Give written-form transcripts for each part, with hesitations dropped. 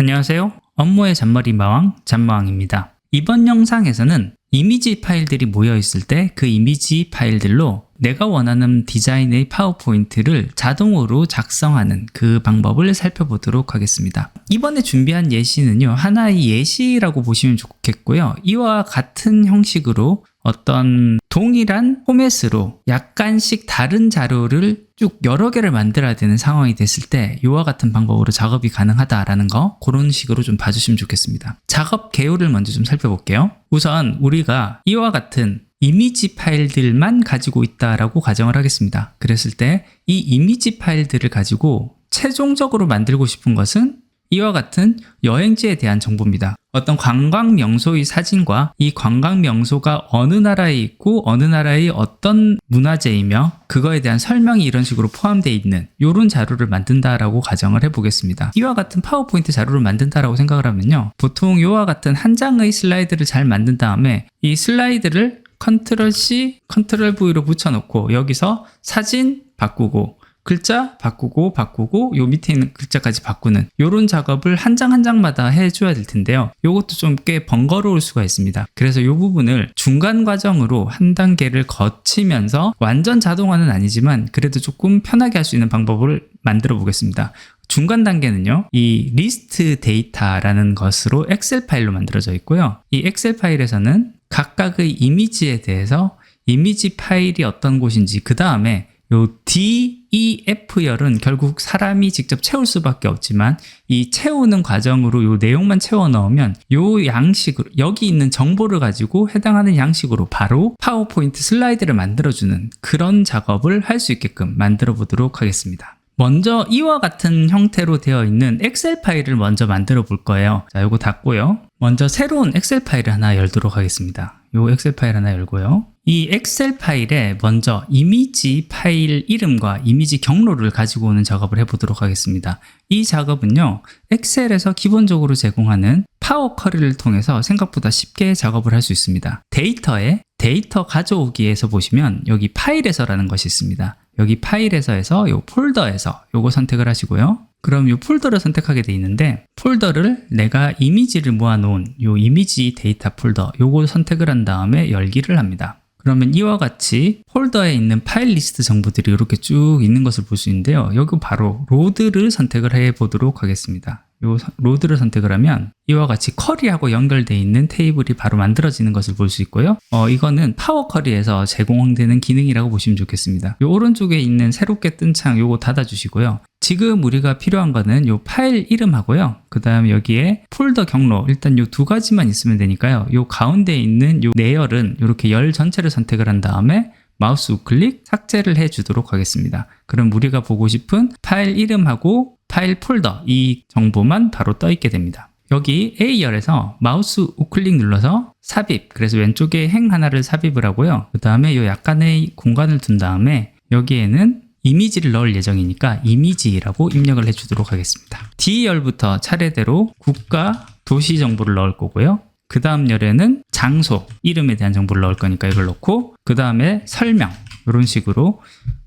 안녕하세요. 업무의 잔머리 마왕 잔마왕입니다. 이번 영상에서는 이미지 파일들이 모여 있을 때 그 이미지 파일들로 내가 원하는 디자인의 파워포인트를 자동으로 작성하는 그 방법을 살펴보도록 하겠습니다. 이번에 준비한 예시는요, 하나의 예시라고 보시면 좋겠고요. 이와 같은 형식으로 어떤 동일한 포맷으로 약간씩 다른 자료를 쭉 여러 개를 만들어야 되는 상황이 됐을 때 이와 같은 방법으로 작업이 가능하다라는 거, 그런 식으로 좀 봐주시면 좋겠습니다. 작업 개요를 먼저 좀 살펴볼게요. 우선 우리가 이와 같은 이미지 파일들만 가지고 있다라고 가정을 하겠습니다. 그랬을 때 이 이미지 파일들을 가지고 최종적으로 만들고 싶은 것은 이와 같은 여행지에 대한 정보입니다. 어떤 관광 명소의 사진과 이 관광 명소가 어느 나라에 있고 어느 나라의 어떤 문화재이며 그거에 대한 설명이 이런 식으로 포함되어 있는 이런 자료를 만든다라고 가정을 해보겠습니다. 이와 같은 파워포인트 자료를 만든다라고 생각을 하면요, 보통 이와 같은 한 장의 슬라이드를 잘 만든 다음에 이 슬라이드를 컨트롤 C, 컨트롤 V로 붙여놓고 여기서 사진 바꾸고 글자 바꾸고 요 밑에 있는 글자까지 바꾸는 요런 작업을 한 장 한 장마다 해줘야 될 텐데요. 요것도 좀 꽤 번거로울 수가 있습니다. 그래서 요 부분을 중간 과정으로 한 단계를 거치면서 완전 자동화는 아니지만 그래도 조금 편하게 할 수 있는 방법을 만들어 보겠습니다. 중간 단계는요, 이 리스트 데이터라는 것으로 엑셀 파일로 만들어져 있고요. 이 엑셀 파일에서는 각각의 이미지에 대해서 이미지 파일이 어떤 곳인지, 그 다음에 요 D, E, F열은 결국 사람이 직접 채울 수밖에 없지만 이 채우는 과정으로 요 내용만 채워 넣으면 요 양식으로 여기 있는 정보를 가지고 해당하는 양식으로 바로 파워포인트 슬라이드를 만들어주는 그런 작업을 할 수 있게끔 만들어 보도록 하겠습니다. 먼저 이와 같은 형태로 되어 있는 엑셀 파일을 먼저 만들어 볼 거예요. 자, 요거 닫고요. 먼저 새로운 엑셀 파일을 하나 열도록 하겠습니다. 요 엑셀 파일 하나 열고요. 이 엑셀 파일에 먼저 이미지 파일 이름과 이미지 경로를 가지고 오는 작업을 해보도록 하겠습니다. 이 작업은요, 엑셀에서 기본적으로 제공하는 파워 쿼리를 통해서 생각보다 쉽게 작업을 할 수 있습니다. 데이터에 데이터 가져오기에서 보시면 여기 파일에서라는 것이 있습니다. 여기 파일에서에서 요 폴더에서 요거 선택을 하시고요. 그럼 요 폴더를 선택하게 돼 있는데, 폴더를 내가 이미지를 모아놓은 요 이미지 데이터 폴더 요거 선택을 한 다음에 열기를 합니다. 그러면 이와 같이 폴더에 있는 파일 리스트 정보들이 이렇게 쭉 있는 것을 볼 수 있는데요. 여기 바로 로드를 선택을 해 보도록 하겠습니다. 요 로드를 선택을 하면 이와 같이 쿼리하고 연결되어 있는 테이블이 바로 만들어지는 것을 볼 수 있고요. 이거는 파워 쿼리에서 제공되는 기능이라고 보시면 좋겠습니다. 요 오른쪽에 있는 새롭게 뜬 창 요거 닫아주시고요. 지금 우리가 필요한 거는 요 파일 이름하고요. 그 다음에 여기에 폴더 경로, 일단 요 두 가지만 있으면 되니까요. 요 가운데 있는 요 내열은 이렇게 열 전체를 선택을 한 다음에 마우스 우클릭 삭제를 해 주도록 하겠습니다. 그럼 우리가 보고 싶은 파일 이름하고 파일 폴더 이 정보만 바로 떠 있게 됩니다. 여기 A열에서 마우스 우클릭 눌러서 삽입, 그래서 왼쪽에 행 하나를 삽입을 하고요. 그 다음에 요 약간의 공간을 둔 다음에 여기에는 이미지를 넣을 예정이니까 이미지라고 입력을 해주도록 하겠습니다. D열부터 차례대로 국가, 도시 정보를 넣을 거고요. 그 다음 열에는 장소, 이름에 대한 정보를 넣을 거니까 이걸 넣고, 그 다음에 설명, 이런 식으로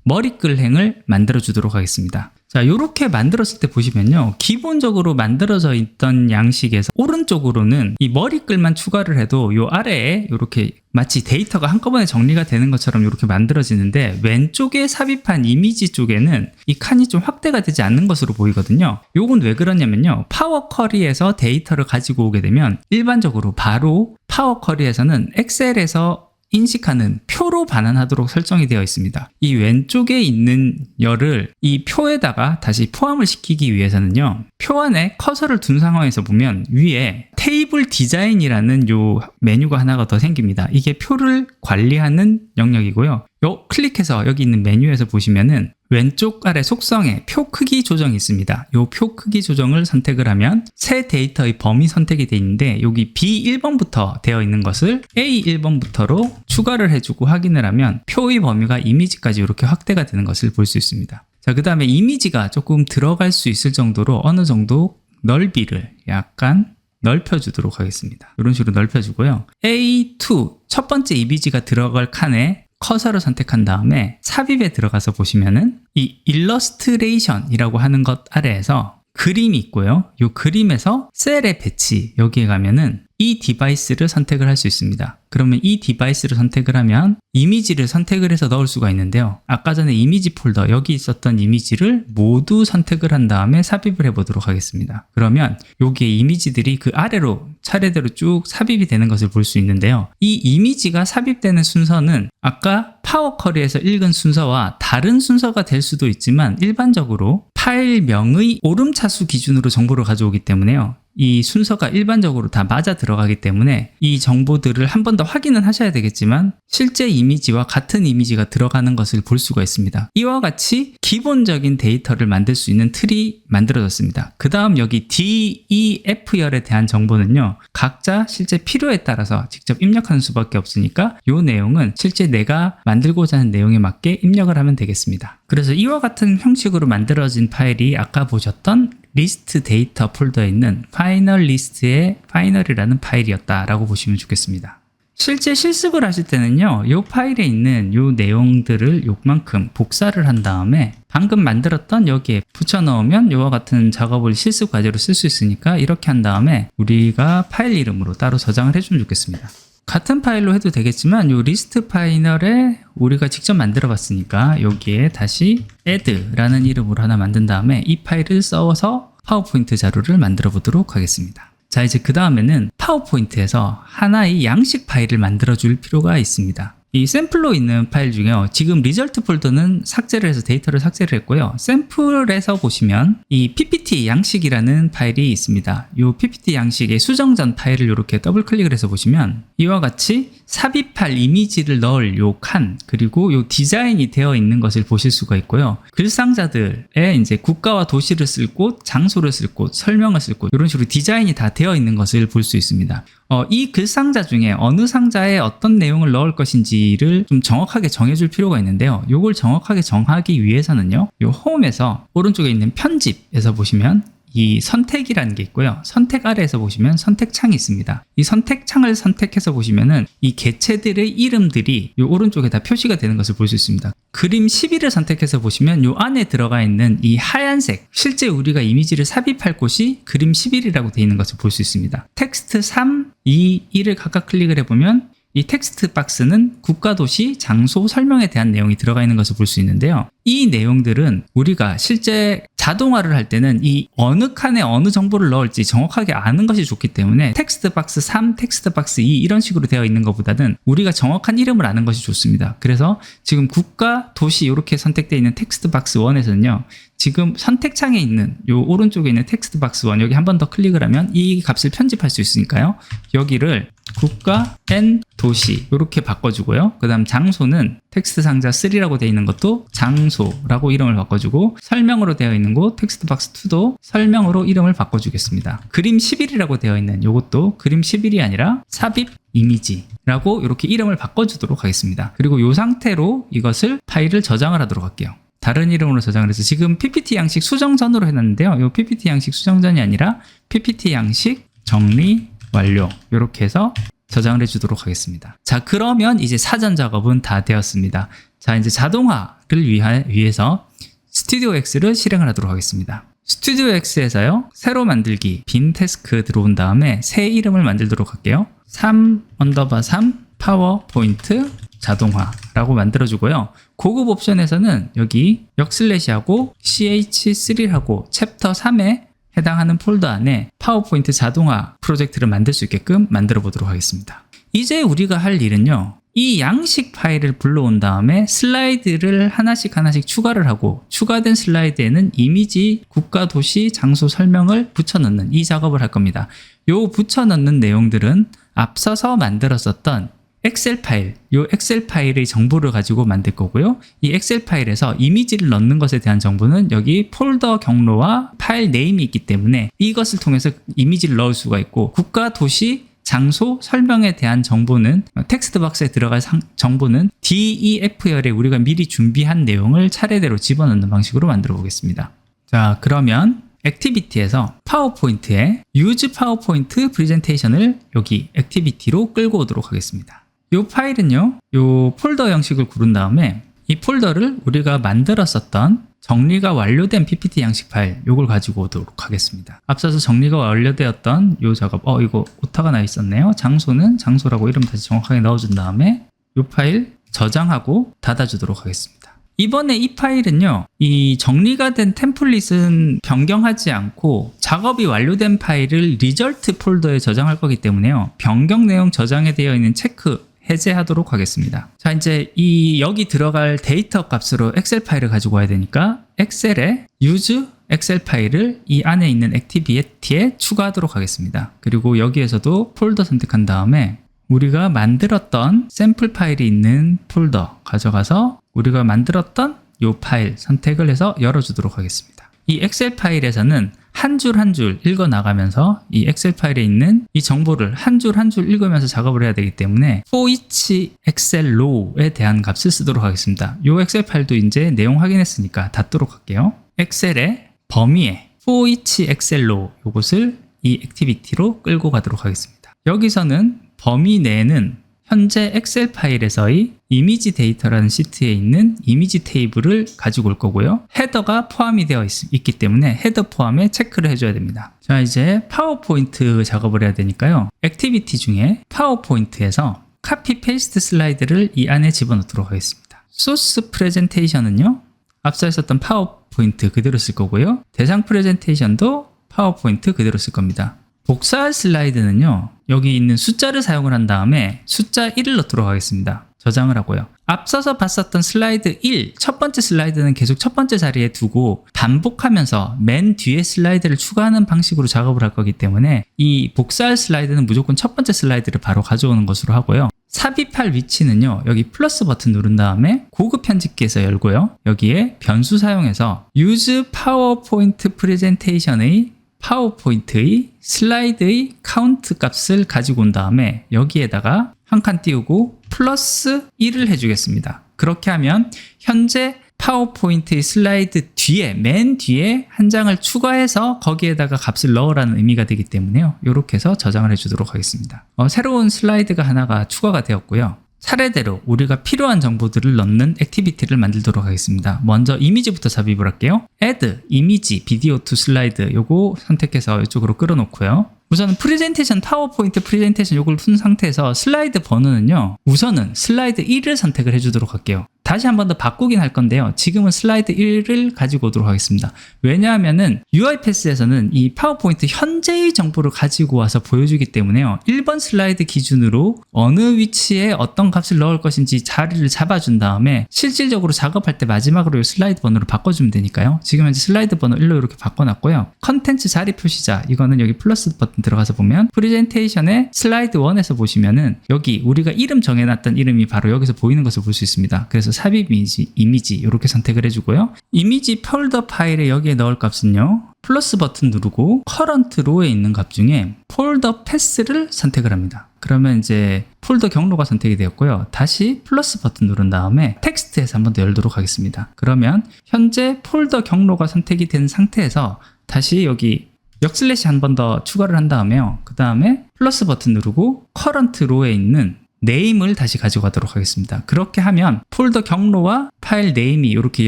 머리글행을 만들어 주도록 하겠습니다. 자, 이렇게 만들었을 때 보시면요, 기본적으로 만들어져 있던 양식에서 오른쪽으로는 이 머리글만 추가를 해도 요 아래에 이렇게 마치 데이터가 한꺼번에 정리가 되는 것처럼 이렇게 만들어지는데, 왼쪽에 삽입한 이미지 쪽에는 이 칸이 좀 확대가 되지 않는 것으로 보이거든요. 요건 왜 그러냐면요, 파워 쿼리에서 데이터를 가지고 오게 되면 일반적으로 바로 파워 쿼리에서는 엑셀에서 인식하는 표로 반환하도록 설정이 되어 있습니다. 이 왼쪽에 있는 열을 이 표에다가 다시 포함을 시키기 위해서는요, 표 안에 커서를 둔 상황에서 보면 위에 테이블 디자인이라는 요 메뉴가 하나가 더 생깁니다. 이게 표를 관리하는 영역이고요. 요 클릭해서 여기 있는 메뉴에서 보시면은 왼쪽 아래 속성에 표 크기 조정이 있습니다. 요 표 크기 조정을 선택을 하면 새 데이터의 범위 선택이 되어 있는데, 여기 B1번부터 되어 있는 것을 A1번부터로 추가를 해주고 확인을 하면 표의 범위가 이미지까지 이렇게 확대가 되는 것을 볼 수 있습니다. 자, 그 다음에 이미지가 조금 들어갈 수 있을 정도로 어느 정도 넓이를 약간 넓혀주도록 하겠습니다. 이런 식으로 넓혀주고요. A2, 첫 번째 이미지가 들어갈 칸에 커서를 선택한 다음에 삽입에 들어가서 보시면은 이 일러스트레이션이라고 하는 것 아래에서 그림이 있고요. 이 그림에서 셀의 배치, 여기에 가면은 이 디바이스를 선택을 할 수 있습니다. 그러면 이 디바이스를 선택을 하면 이미지를 선택을 해서 넣을 수가 있는데요. 아까 전에 이미지 폴더, 여기 있었던 이미지를 모두 선택을 한 다음에 삽입을 해보도록 하겠습니다. 그러면 여기에 이미지들이 그 아래로 차례대로 쭉 삽입이 되는 것을 볼 수 있는데요. 이 이미지가 삽입되는 순서는 아까 파워 쿼리에서 읽은 순서와 다른 순서가 될 수도 있지만 일반적으로 파일명의 오름차수 기준으로 정보를 가져오기 때문에요. 이 순서가 일반적으로 다 맞아 들어가기 때문에 이 정보들을 한 번 더 확인은 하셔야 되겠지만 실제 이미지와 같은 이미지가 들어가는 것을 볼 수가 있습니다. 이와 같이 기본적인 데이터를 만들 수 있는 틀이 만들어졌습니다. 그 다음 여기 DEF열에 대한 정보는요. 각자 실제 필요에 따라서 직접 입력하는 수밖에 없으니까 이 내용은 실제 내가 만들고자 하는 내용에 맞게 입력을 하면 되겠습니다. 그래서 이와 같은 형식으로 만들어진 파일이 아까 보셨던 리스트 데이터 폴더에 있는 파이널 리스트의 파이널이라는 파일이었다라고 보시면 좋겠습니다. 실제 실습을 하실 때는요, 이 파일에 있는 이 내용들을 요만큼 복사를 한 다음에 방금 만들었던 여기에 붙여 넣으면 이와 같은 작업을 실습 과제로 쓸 수 있으니까 이렇게 한 다음에 우리가 파일 이름으로 따로 저장을 해주면 좋겠습니다. 같은 파일로 해도 되겠지만 이 리스트 파이널에 우리가 직접 만들어 봤으니까 여기에 다시 add라는 이름으로 하나 만든 다음에 이 파일을 써서 파워포인트 자료를 만들어 보도록 하겠습니다. 자, 이제 그 다음에는 파워포인트에서 하나의 양식 파일을 만들어 줄 필요가 있습니다. 이 샘플로 있는 파일 중에요. 지금 리절트 폴더는 삭제를 해서 데이터를 삭제를 했고요. 샘플에서 보시면 이 PPT 양식이라는 파일이 있습니다. 이 PPT 양식의 수정전 파일을 이렇게 더블 클릭을 해서 보시면 이와 같이 삽입할 이미지를 넣을 요 칸, 그리고 요 디자인이 되어 있는 것을 보실 수가 있고요. 글상자들에 이제 국가와 도시를 쓸 곳, 장소를 쓸 곳, 설명을 쓸 곳, 이런 식으로 디자인이 다 되어 있는 것을 볼 수 있습니다. 이 글상자 중에 어느 상자에 어떤 내용을 넣을 것인지를 좀 정확하게 정해줄 필요가 있는데요. 이걸 정확하게 정하기 위해서는요, 이 홈에서 오른쪽에 있는 편집에서 보시면 이 선택이라는 게 있고요. 선택 아래에서 보시면 선택창이 있습니다. 이 선택창을 선택해서 보시면은 이 개체들의 이름들이 이 오른쪽에 다 표시가 되는 것을 볼 수 있습니다. 그림 11을 선택해서 보시면 이 안에 들어가 있는 이 하얀색, 실제 우리가 이미지를 삽입할 곳이 그림 11이라고 되어 있는 것을 볼 수 있습니다. 텍스트 3, 2, 1을 각각 클릭을 해보면 이 텍스트 박스는 국가, 도시, 장소, 설명에 대한 내용이 들어가 있는 것을 볼 수 있는데요. 이 내용들은 우리가 실제 자동화를 할 때는 이 어느 칸에 어느 정보를 넣을지 정확하게 아는 것이 좋기 때문에 텍스트 박스 3, 텍스트 박스 2 이런 식으로 되어 있는 것보다는 우리가 정확한 이름을 아는 것이 좋습니다. 그래서 지금 국가, 도시 이렇게 선택되어 있는 텍스트 박스 1에서는요. 지금 선택창에 있는 요 오른쪽에 있는 텍스트 박스 1 여기 한 번 더 클릭을 하면 이 값을 편집할 수 있으니까요. 여기를 국가 and 도시 이렇게 바꿔주고요. 그 다음 장소는 텍스트 상자 3라고 되어 있는 것도 장소라고 이름을 바꿔주고 설명으로 되어 있는 곳 텍스트 박스 2도 설명으로 이름을 바꿔주겠습니다. 그림 11이라고 되어 있는 이것도 그림 11이 아니라 삽입 이미지라고 이렇게 이름을 바꿔주도록 하겠습니다. 그리고 이 상태로 이것을 파일을 저장을 하도록 할게요. 다른 이름으로 저장을 해서 지금 PPT 양식 수정전으로 해놨는데요. 이 PPT 양식 수정전이 아니라 PPT 양식 정리 완료 이렇게 해서 저장을 해주도록 하겠습니다. 자, 그러면 이제 사전 작업은 다 되었습니다. 자, 이제 자동화를 위해서 스튜디오 X를 실행을 하도록 하겠습니다. 스튜디오 X에서요, 새로 만들기 빈 태스크 들어온 다음에 새 이름을 만들도록 할게요. 3_3 파워포인트 자동화라고 만들어주고요. 고급 옵션에서는 여기 역슬래시하고 ch3하고 챕터 3에 해당하는 폴더 안에 파워포인트 자동화 프로젝트를 만들 수 있게끔 만들어 보도록 하겠습니다. 이제 우리가 할 일은요, 이 양식 파일을 불러온 다음에 슬라이드를 하나씩 추가를 하고 추가된 슬라이드에는 이미지, 국가, 도시, 장소 설명을 붙여넣는 이 작업을 할 겁니다. 요 붙여넣는 내용들은 앞서서 만들었었던 엑셀 파일, 이 엑셀 파일의 정보를 가지고 만들 거고요. 이 엑셀 파일에서 이미지를 넣는 것에 대한 정보는 여기 폴더 경로와 파일 네임이 있기 때문에 이것을 통해서 이미지를 넣을 수가 있고 국가, 도시, 장소, 설명에 대한 정보는 텍스트 박스에 들어갈 정보는 DEF열에 우리가 미리 준비한 내용을 차례대로 집어넣는 방식으로 만들어 보겠습니다. 자, 그러면 액티비티에서 파워포인트에 Use PowerPoint Presentation을 여기 액티비티로 끌고 오도록 하겠습니다. 이 파일은요, 이 폴더 형식을 고른 다음에 이 폴더를 우리가 만들었었던 정리가 완료된 PPT 양식 파일 요걸 가지고 오도록 하겠습니다. 앞서서 정리가 완료되었던 요 작업 이거 오타가 나 있었네요. 장소는 장소라고 이름 다시 정확하게 넣어준 다음에 요 파일 저장하고 닫아주도록 하겠습니다. 이번에 이 파일은요, 이 정리가 된 템플릿은 변경하지 않고 작업이 완료된 파일을 리절트 폴더에 저장할 거기 때문에요, 변경 내용 저장에 되어 있는 체크 해제하도록 하겠습니다. 자, 이제 여기 들어갈 데이터 값으로 엑셀 파일을 가지고 와야 되니까 엑셀에 use 엑셀 파일을 이 안에 있는 액티비티에 추가하도록 하겠습니다. 그리고 여기에서도 폴더 선택한 다음에 우리가 만들었던 샘플 파일이 있는 폴더 가져가서 우리가 만들었던 이 파일 선택을 해서 열어주도록 하겠습니다. 이 엑셀 파일에서는 한 줄 한 줄 읽어 나가면서 이 엑셀 파일에 있는 이 정보를 한 줄 한 줄 읽으면서 작업을 해야 되기 때문에 for each excel row에 대한 값을 쓰도록 하겠습니다. 이 엑셀 파일도 이제 내용 확인했으니까 닫도록 할게요. 엑셀의 범위에 for each excel row 이것을 이 액티비티로 끌고 가도록 하겠습니다. 여기서는 범위 내에는 현재 엑셀 파일에서의 이미지 데이터라는 시트에 있는 이미지 테이블을 가지고 올 거고요. 헤더가 포함이 되어 있기 때문에 헤더 포함에 체크를 해줘야 됩니다. 자, 이제 파워포인트 작업을 해야 되니까요. 액티비티 중에 파워포인트에서 카피 페이스트 슬라이드를 이 안에 집어넣도록 하겠습니다. 소스 프레젠테이션은요, 앞서 했었던 파워포인트 그대로 쓸 거고요. 대상 프레젠테이션도 파워포인트 그대로 쓸 겁니다. 복사할 슬라이드는요, 여기 있는 숫자를 사용을 한 다음에 숫자 1을 넣도록 하겠습니다. 저장을 하고요. 앞서서 봤었던 슬라이드 1, 첫 번째 슬라이드는 계속 첫 번째 자리에 두고 반복하면서 맨 뒤에 슬라이드를 추가하는 방식으로 작업을 할 거기 때문에 이 복사할 슬라이드는 무조건 첫 번째 슬라이드를 바로 가져오는 것으로 하고요. 삽입할 위치는요, 여기 플러스 버튼 누른 다음에 고급 편집기에서 열고요. 여기에 변수 사용해서 use PowerPoint Presentation의 파워포인트의 슬라이드의 카운트 값을 가지고 온 다음에 여기에다가 한 칸 띄우고 플러스 1을 해주겠습니다. 그렇게 하면 현재 파워포인트의 슬라이드 뒤에 맨 뒤에 한 장을 추가해서 거기에다가 값을 넣으라는 의미가 되기 때문에요. 이렇게 해서 저장을 해주도록 하겠습니다. 새로운 슬라이드가 하나가 추가가 되었고요. 차례대로 우리가 필요한 정보들을 넣는 액티비티를 만들도록 하겠습니다. 먼저 이미지부터 삽입을 할게요. Add 이미지 비디오 to 슬라이드 요거 선택해서 이쪽으로 끌어놓고요. 우선은 프레젠테이션 파워포인트 프레젠테이션 요걸 푼 상태에서 슬라이드 번호는요, 우선은 슬라이드 1을 선택을 해주도록 할게요. 다시 한 번 더 바꾸긴 할 건데요, 지금은 슬라이드 1을 가지고 오도록 하겠습니다. 왜냐하면은 UiPath에서는 이 파워포인트 현재의 정보를 가지고 와서 보여주기 때문에요, 1번 슬라이드 기준으로 어느 위치에 어떤 값을 넣을 것인지 자리를 잡아준 다음에 실질적으로 작업할 때 마지막으로 이 슬라이드 번호를 바꿔주면 되니까요. 지금 현재 슬라이드 번호 1로 이렇게 바꿔놨고요. 컨텐츠 자리 표시자, 이거는 여기 플러스 버튼 들어가서 보면 프레젠테이션의 슬라이드 1에서 보시면은 여기 우리가 이름 정해놨던 이름이 바로 여기서 보이는 것을 볼 수 있습니다. 그래서 삽입 이미지 이렇게 선택을 해주고요. 이미지 폴더 파일에 여기에 넣을 값은요, 플러스 버튼 누르고 커런트 로에 있는 값 중에 폴더 패스를 선택을 합니다. 그러면 이제 폴더 경로가 선택이 되었고요. 다시 플러스 버튼 누른 다음에 텍스트에서 한 번 더 열도록 하겠습니다. 그러면 현재 폴더 경로가 선택이 된 상태에서 다시 여기 역슬래시 한 번 더 추가를 한 다음에요. 그 다음에 플러스 버튼 누르고 커런트 로에 있는 네임을 다시 가져가도록 하겠습니다. 그렇게 하면 폴더 경로와 파일 네임이 이렇게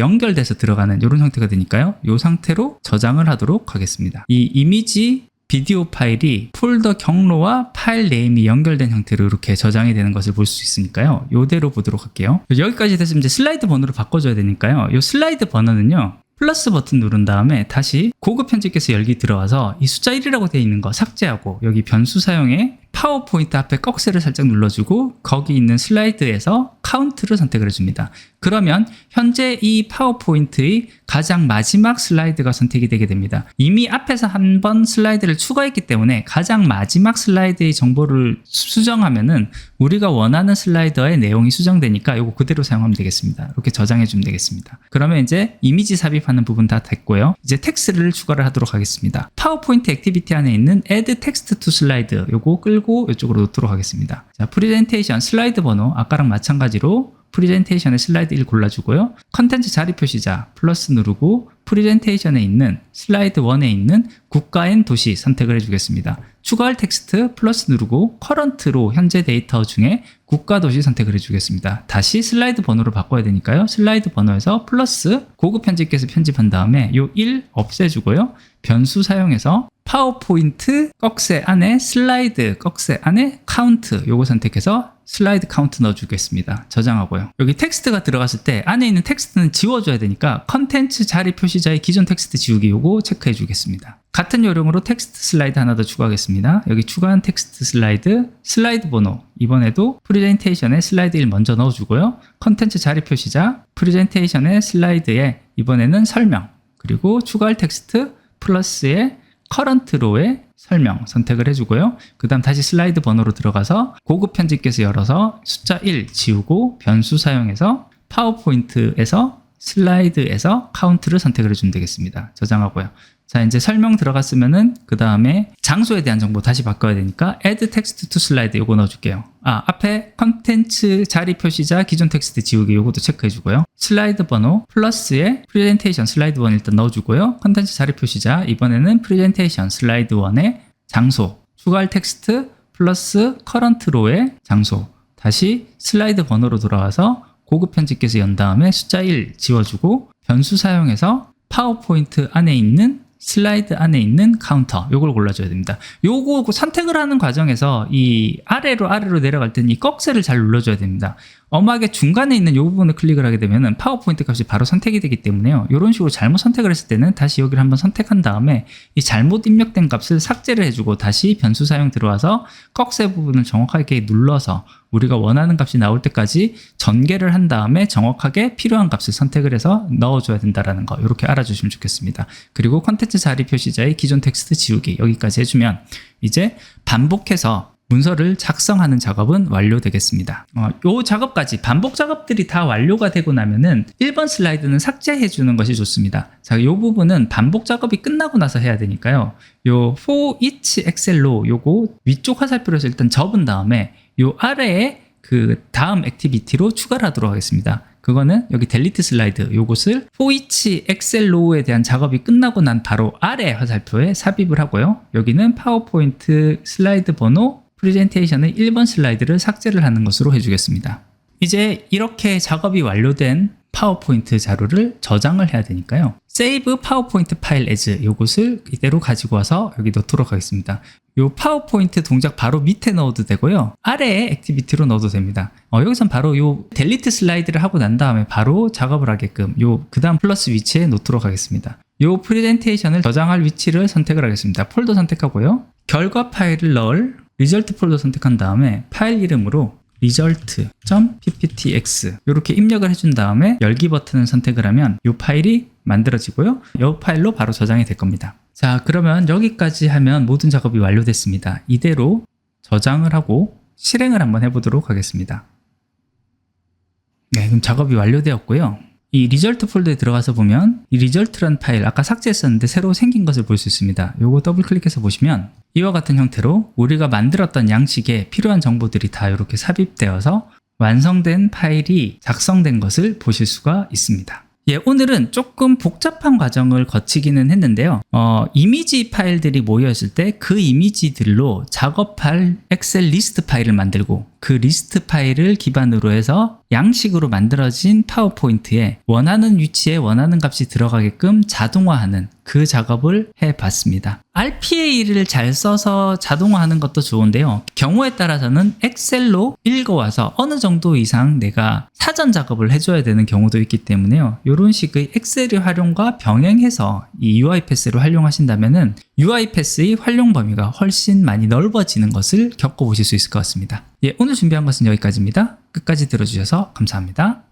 연결돼서 들어가는 이런 형태가 되니까요. 이 상태로 저장을 하도록 하겠습니다. 이 이미지 비디오 파일이 폴더 경로와 파일 네임이 연결된 형태로 이렇게 저장이 되는 것을 볼 수 있으니까요. 이대로 보도록 할게요. 여기까지 됐으면 이제 슬라이드 번호를 바꿔줘야 되니까요. 이 슬라이드 번호는요, 플러스 버튼 누른 다음에 다시 고급 편집기에서 열기 들어와서 이 숫자 1이라고 되어 있는 거 삭제하고 여기 변수 사용해 파워포인트 앞에 꺽쇠를 살짝 눌러주고 거기 있는 슬라이드에서 카운트를 선택을 해줍니다. 그러면 현재 이 파워포인트의 가장 마지막 슬라이드가 선택이 되게 됩니다. 이미 앞에서 한 번 슬라이드를 추가했기 때문에 가장 마지막 슬라이드의 정보를 수정하면은 우리가 원하는 슬라이더의 내용이 수정되니까 이거 그대로 사용하면 되겠습니다. 이렇게 저장해 주면 되겠습니다. 그러면 이제 이미지 삽입하는 부분 다 됐고요. 이제 텍스트를 추가를 하도록 하겠습니다. 파워포인트 액티비티 안에 있는 Add Text to Slide 요거 끌고 이쪽으로 놓도록 하겠습니다. 자, 프레젠테이션 슬라이드 번호 아까랑 마찬가지로 프레젠테이션의 슬라이드 1 골라주고요. 컨텐츠 자리 표시자 플러스 누르고 프레젠테이션에 있는 슬라이드 1에 있는 국가엔 도시 선택을 해주겠습니다. 추가할 텍스트 플러스 누르고 커런트로 현재 데이터 중에 국가 도시 선택을 해주겠습니다. 다시 슬라이드 번호를 바꿔야 되니까요. 슬라이드 번호에서 플러스 고급 편집기에서 편집한 다음에 요 1 없애주고요. 변수 사용해서 파워포인트 꺽쇠 안에 슬라이드 꺽쇠 안에 카운트 요거 선택해서 슬라이드 카운트 넣어주겠습니다. 저장하고요. 여기 텍스트가 들어갔을 때 안에 있는 텍스트는 지워줘야 되니까 컨텐츠 자리 표시자의 기존 텍스트 지우기 요거 체크해 주겠습니다. 같은 요령으로 텍스트 슬라이드 하나 더 추가하겠습니다. 여기 추가한 텍스트 슬라이드 번호 이번에도 프레젠테이션에 슬라이드 1 먼저 넣어주고요. 컨텐츠 자리 표시자 프레젠테이션의 슬라이드에 이번에는 설명 그리고 추가할 텍스트 플러스에 커런트 로의 설명 선택을 해주고요. 그 다음 다시 슬라이드 번호로 들어가서 고급 편집기에서 열어서 숫자 1 지우고 변수 사용해서 파워포인트에서 슬라이드에서 카운트를 선택을 해주면 되겠습니다. 저장하고요. 자, 이제 설명 들어갔으면은 그 다음에 장소에 대한 정보 다시 바꿔야 되니까 add text to slide 요거 넣어줄게요. 앞에 컨텐츠 자리 표시자 기존 텍스트 지우기 요것도 체크해주고요. 슬라이드 번호 플러스에 프레젠테이션 슬라이드 1 일단 넣어주고요. 컨텐츠 자리 표시자 이번에는 프레젠테이션 슬라이드 1의 장소 추가할 텍스트 플러스 커런트 로의 장소 다시 슬라이드 번호로 돌아와서 고급 편집기에서 연 다음에 숫자 1 지워주고 변수 사용해서 파워포인트 안에 있는 슬라이드 안에 있는 카운터 요걸 골라줘야 됩니다. 요거 선택을 하는 과정에서 이 아래로 내려갈 때는 이 꺽쇠를 잘 눌러줘야 됩니다. 엄하게 중간에 있는 이 부분을 클릭을 하게 되면 파워포인트 값이 바로 선택이 되기 때문에요. 이런 식으로 잘못 선택을 했을 때는 다시 여기를 한번 선택한 다음에 이 잘못 입력된 값을 삭제를 해주고 다시 변수 사용 들어와서 꺽쇠 부분을 정확하게 눌러서 우리가 원하는 값이 나올 때까지 전개를 한 다음에 정확하게 필요한 값을 선택을 해서 넣어줘야 된다는 거 이렇게 알아주시면 좋겠습니다. 그리고 컨텐츠 자리 표시자의 기존 텍스트 지우기 여기까지 해주면 이제 반복해서 문서를 작성하는 작업은 완료되겠습니다. 요 작업까지 반복 작업들이 다 완료가 되고 나면은 1번 슬라이드는 삭제해 주는 것이 좋습니다. 자, 요 부분은 반복 작업이 끝나고 나서 해야 되니까요. 요 for each 엑셀로 요거 위쪽 화살표에서 일단 접은 다음에 요 아래에 그 다음 액티비티로 추가를 하도록 하겠습니다. 그거는 여기 델리트 슬라이드 요것을 for each 엑셀로에 대한 작업이 끝나고 난 바로 아래 화살표에 삽입을 하고요. 여기는 파워포인트 슬라이드 번호 프레젠테이션의 1번 슬라이드를 삭제를 하는 것으로 해주겠습니다. 이제 이렇게 작업이 완료된 파워포인트 자료를 저장을 해야 되니까요. Save PowerPoint File As 이것을 이대로 가지고 와서 여기 넣도록 하겠습니다. 이 파워포인트 동작 바로 밑에 넣어도 되고요. 아래에 액티비티로 넣어도 됩니다. 여기선 바로 이 델리트 슬라이드를 하고 난 다음에 바로 작업을 하게끔 그 다음 플러스 위치에 놓도록 하겠습니다. 이 프레젠테이션을 저장할 위치를 선택을 하겠습니다. 폴더 선택하고요. 결과 파일을 넣을 리절트 폴더 선택한 다음에 파일 이름으로 result.pptx 이렇게 입력을 해준 다음에 열기 버튼을 선택을 하면 이 파일이 만들어지고요. 이 파일로 바로 저장이 될 겁니다. 자, 그러면 여기까지 하면 모든 작업이 완료됐습니다. 이대로 저장을 하고 실행을 한번 해보도록 하겠습니다. 네, 그럼 작업이 완료되었고요. 이 리절트 폴더에 들어가서 보면 이 리절트라는 파일 아까 삭제했었는데 새로 생긴 것을 볼 수 있습니다. 요거 더블 클릭해서 보시면 이와 같은 형태로 우리가 만들었던 양식에 필요한 정보들이 다 이렇게 삽입되어서 완성된 파일이 작성된 것을 보실 수가 있습니다. 예, 오늘은 조금 복잡한 과정을 거치기는 했는데요. 이미지 파일들이 모여있을 때 그 이미지들로 작업할 엑셀 리스트 파일을 만들고 그 리스트 파일을 기반으로 해서 양식으로 만들어진 파워포인트에 원하는 위치에 원하는 값이 들어가게끔 자동화하는 그 작업을 해봤습니다. RPA를 잘 써서 자동화하는 것도 좋은데요. 경우에 따라서는 엑셀로 읽어와서 어느 정도 이상 내가 사전 작업을 해줘야 되는 경우도 있기 때문에요. 이런 식의 엑셀의 활용과 병행해서 이 UiPath를 활용하신다면은 UiPath의 활용 범위가 훨씬 많이 넓어지는 것을 겪어보실 수 있을 것 같습니다. 예, 오늘 준비한 것은 여기까지입니다. 끝까지 들어주셔서 감사합니다.